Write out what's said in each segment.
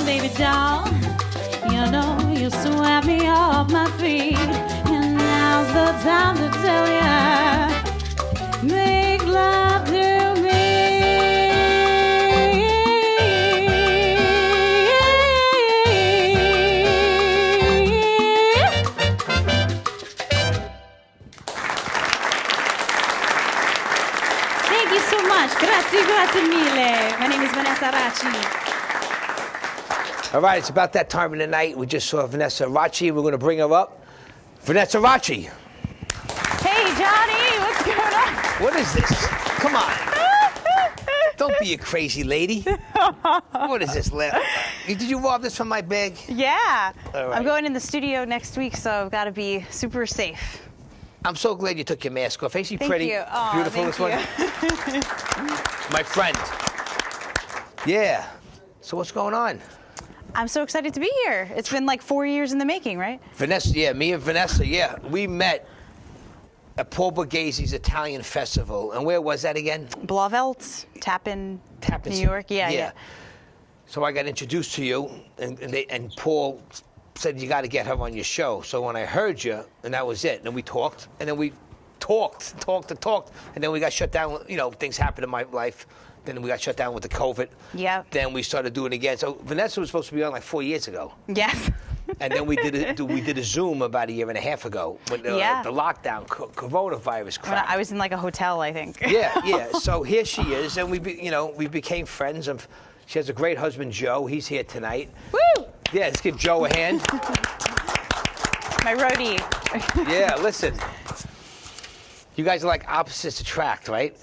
baby doll. You know you swept me off my feet, and now's the time to tell you, make love to me. Thank you so much. Grazie mille. My name is Vanessa Racci. All right, it's about that time of the night. We just saw Vanessa Racci. We're going to bring her up. Vanessa Racci. Hey, Johnny, what's going on? What is this? Come on. Don't be a crazy lady. What is this? Did you rob this from my bag? Yeah. All right. I'm going in the studio next week, so I've got to be super safe. I'm so glad you took your mask off. Ain't she Thank pretty? you. Oh, Beautiful, thank this one. My friend. Yeah. So what's going on? I'm so excited to be here. It's been like 4 years in the making, right? Vanessa, yeah, me and Vanessa, yeah. We met at Paul Borghese's Italian Festival. And where was that again? Blauvelt, Tappan, New York. Yeah. So I got introduced to you, and Paul said, you got to get her on your show. So when I heard you, and that was it. And then we talked, and then we talked, and then we got shut down. You know, things happened in my life. Then we got shut down with the COVID. Yeah. Then we started doing it again. So Vanessa was supposed to be on like 4 years ago. Yes. And then we did a Zoom about a year and a half ago when the lockdown, coronavirus crap. I was in like a hotel, I think. Yeah. So here she is, and we became friends. And she has a great husband, Joe. He's here tonight. Woo! Yeah, let's give Joe a hand. My roadie. Yeah, listen. You guys are like opposites attract, right?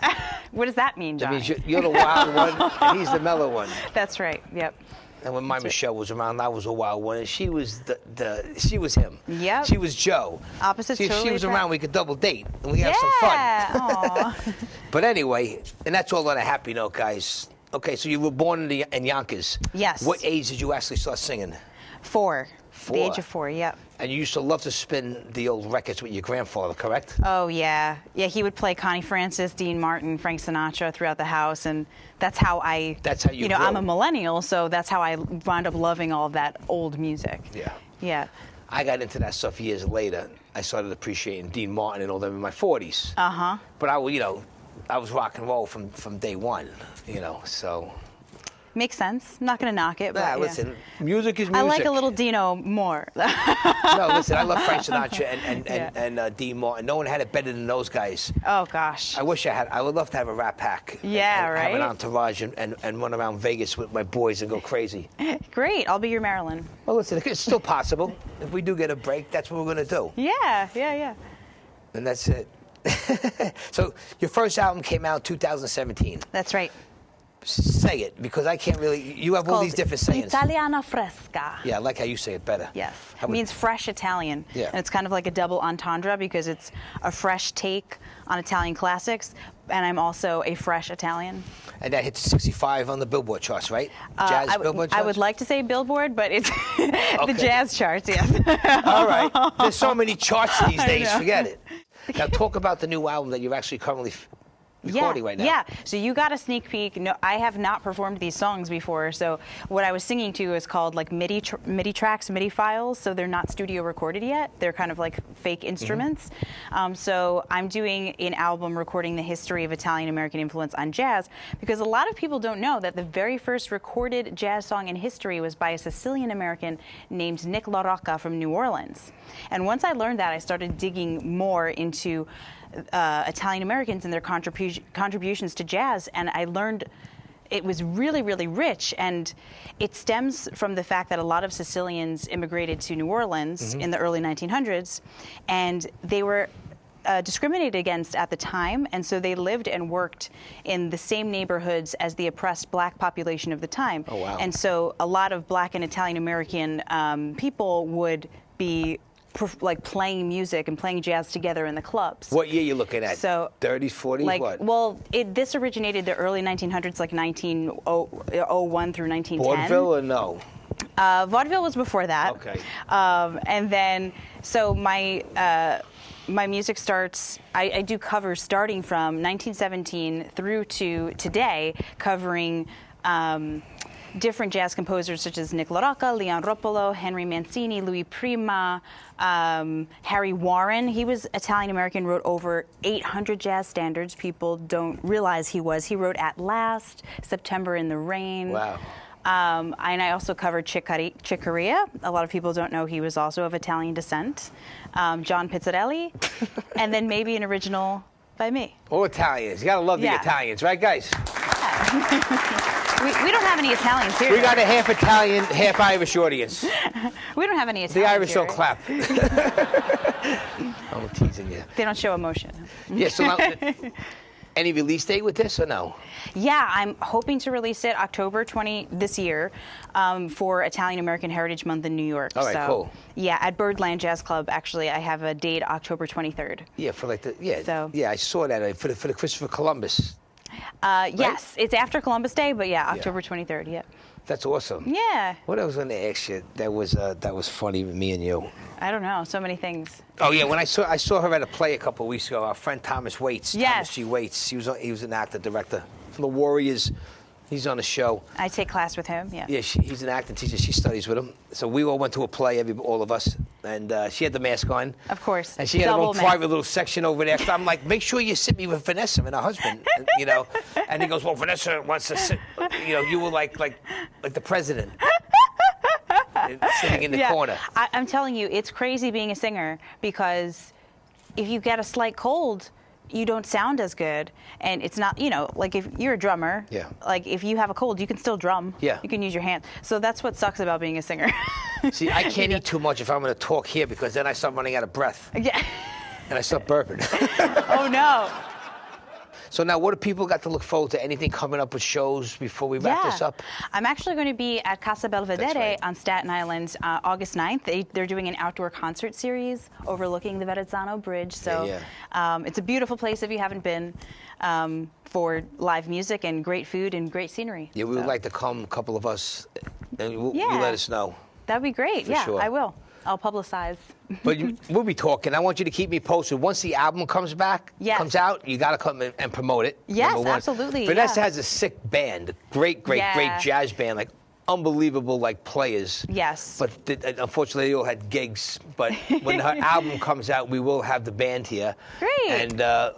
What does that mean, Johnny? That means you're the wild one, and he's the mellow one. That's right. Yep. And when Michelle was around, I was a wild one, and she was she was him. Yep. She was Joe. Opposites See, if totally she was attract. around, we could double date, and we have some fun. Yeah. But anyway, and that's all on a happy note, guys. Okay, so you were born in Yonkers. Yes. What age did you actually start singing? 4. 4. The age of 4, yep. And you used to love to spin the old records with your grandfather, correct? Oh, yeah. Yeah, he would play Connie Francis, Dean Martin, Frank Sinatra throughout the house, and that's how you know, grew. I'm a millennial, so that's how I wound up loving all of that old music. Yeah. Yeah. I got into that stuff years later. I started appreciating Dean Martin and all them in my 40s. Uh-huh. But I was rock and roll from day one, so... Makes sense. I'm not going to knock it, but listen, music is music. I like a little Dino more. No, listen, I love Frank Sinatra and Dean Martin. No one had it better than those guys. Oh, gosh. I wish I had. I would love to have a rap pack. Yeah, and right? have an entourage and run around Vegas with my boys and go crazy. Great. I'll be your Marilyn. Well, listen, it's still possible. If we do get a break, that's what we're going to do. Yeah. And that's it. So your first album came out in 2017. That's right. Say it, because I can't really... You have all these different sayings. Italiana fresca. Yeah, I like how you say it better. Yes. It means fresh Italian. Yeah. And it's kind of like a double entendre because it's a fresh take on Italian classics, and I'm also a fresh Italian. And that hits 65 on the Billboard charts, right? Jazz Billboard charts? I would like to say Billboard, but it's the jazz charts, yes. All right. There's so many charts these days, forget it. Now talk about the new album that you're actually currently... recording right now. Yeah, so you got a sneak peek. No, I have not performed these songs before, so what I was singing to is called like MIDI tracks, MIDI files, so they're not studio recorded yet. They're kind of like fake instruments. So I'm doing an album recording the history of Italian-American influence on jazz, because a lot of people don't know that the very first recorded jazz song in history was by a Sicilian-American named Nick LaRocca from New Orleans. And once I learned that, I started digging more into Italian Americans and their contributions to jazz, and I learned it was really, really rich, and it stems from the fact that a lot of Sicilians immigrated to New Orleans in the early 1900s, and they were discriminated against at the time, and so they lived and worked in the same neighborhoods as the oppressed black population of the time. Oh, wow. And so a lot of black and Italian American people would be like playing music and playing jazz together in the clubs. What year are you looking at? So 30s, 40s, like, what? Well, this originated the early 1900s, like 1901 through 1910. Vaudeville or no? Vaudeville was before that. Okay. And then, so my music starts, I do covers starting from 1917 through to today, covering different jazz composers such as Nick LaRocca, Leon Roppolo, Henry Mancini, Louis Prima, Harry Warren. He was Italian-American, wrote over 800 jazz standards. People don't realize he was. He wrote At Last, September in the Rain. Wow. And I also covered Chick Corea. A lot of people don't know he was also of Italian descent. John Pizzarelli, and then maybe an original by me. All Italians. You gotta love the Italians, right, guys? We don't have any Italians here. We got a half Italian, half Irish audience. We don't have any Italians. The Irish here. don't clap. I'm teasing you. They don't show emotion. Yeah, so now, any release date with this or no? Yeah, I'm hoping to release it October 20 this year for Italian American Heritage Month in New York. All right, so, cool. Yeah, at Birdland Jazz Club, actually, I have a date October 23rd. Yeah, for like the, yeah, So- yeah, I saw that for the Christopher Columbus. Yes, it's after Columbus Day, but yeah, October 23rd, yeah. That's awesome. Yeah, What I was going to ask you, that was funny with me and you. I don't know, so many things. Oh yeah, when I saw her at a play a couple of weeks ago. Our friend Thomas Waits. Yes. Thomas G. Waits. He was an actor director from the Warriors. He's on the show. I take class with him, yeah. Yeah, he's an acting teacher. She studies with him. So we all went to a play, all of us, and she had the mask on. Of course. And she had her Double own mask. private little section over there. So I'm like, make sure you sit me with Vanessa and her husband, you know. And he goes, well, Vanessa wants to sit. You know, you were like the president. Sitting in the corner. I'm telling you, it's crazy being a singer because if you get a slight cold, you don't sound as good. And it's not, you know, like if you're a drummer, like if you have a cold, you can still drum. Yeah. You can use your hands. So that's what sucks about being a singer. See, I can't eat too much if I'm going to talk here because then I start running out of breath. Yeah. And I start burping. Oh, no. So now, what do people got to look forward to? Anything coming up with shows before we wrap this up? I'm actually going to be at Casa Belvedere on Staten Island August 9th. They're doing an outdoor concert series overlooking the Verrazzano Bridge. So it's a beautiful place if you haven't been for live music and great food and great scenery. Yeah, we would like to come, a couple of us, and you let us know. That'd be great. For sure. I will. I'll publicize. But we'll be talking. I want you to keep me posted. Once the album comes out, you got to come and promote it. Yes, absolutely. Vanessa has a sick band, great jazz band, like unbelievable like players. Yes. But unfortunately, they all had gigs. But when her album comes out, we will have the band here. Great. And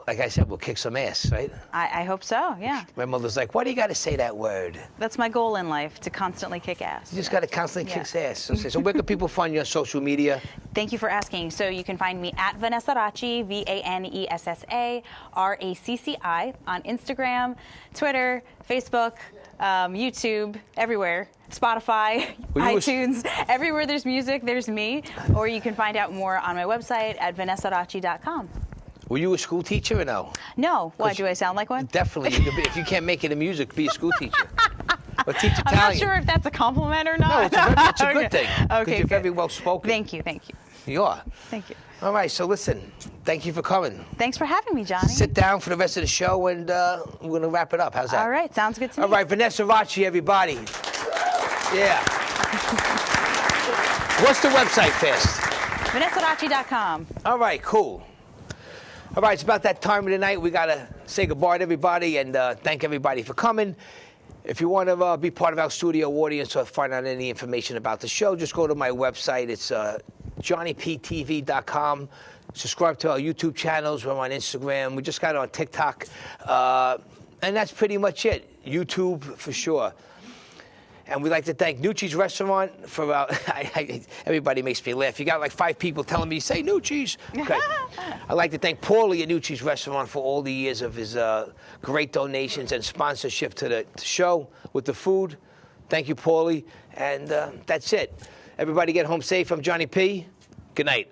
like I said, we'll kick some ass, right? I hope so, yeah. My mother's like, why do you got to say that word? That's my goal in life, to constantly kick ass. You just got to constantly kick ass. So where can people find you on social media? Thank you for asking. So you can find me at Vanessa Racci, VANESSA RACCI, on Instagram, Twitter, Facebook, YouTube, everywhere. Spotify, iTunes, everywhere there's music, there's me. Or you can find out more on my website at vanessaracci.com. Were you a school teacher or no? No. Why, do I sound like one? Definitely. You could be, if you can't make it in music, be a school teacher. Or teach Italian. I'm not sure if that's a compliment or not. No, it's a good thing. Okay, because you're very well spoken. Thank you. You are. Thank you. All right, so listen, thank you for coming. Thanks for having me, Johnny. Sit down for the rest of the show, and we're going to wrap it up. How's that? All right, sounds good to me. All right, Vanessa Racci, everybody. Yeah. What's the website, fast? VanessaRacci.com. All right, cool. All right, it's about that time of the night. We got to say goodbye to everybody and thank everybody for coming. If you want to be part of our studio audience or find out any information about the show, just go to my website. It's JohnnyPTV.com. Subscribe to our YouTube channels. We're on Instagram. We just got on TikTok. And that's pretty much it. YouTube for sure. And we'd like to thank Nucci's Restaurant for everybody makes me laugh. You got like 5 people telling me, say Nucci's. Okay. I'd like to thank Paulie at Nucci's Restaurant for all the years of his great donations and sponsorship to the show with the food. Thank you, Paulie. And that's it. Everybody get home safe. I'm Johnny P. Good night.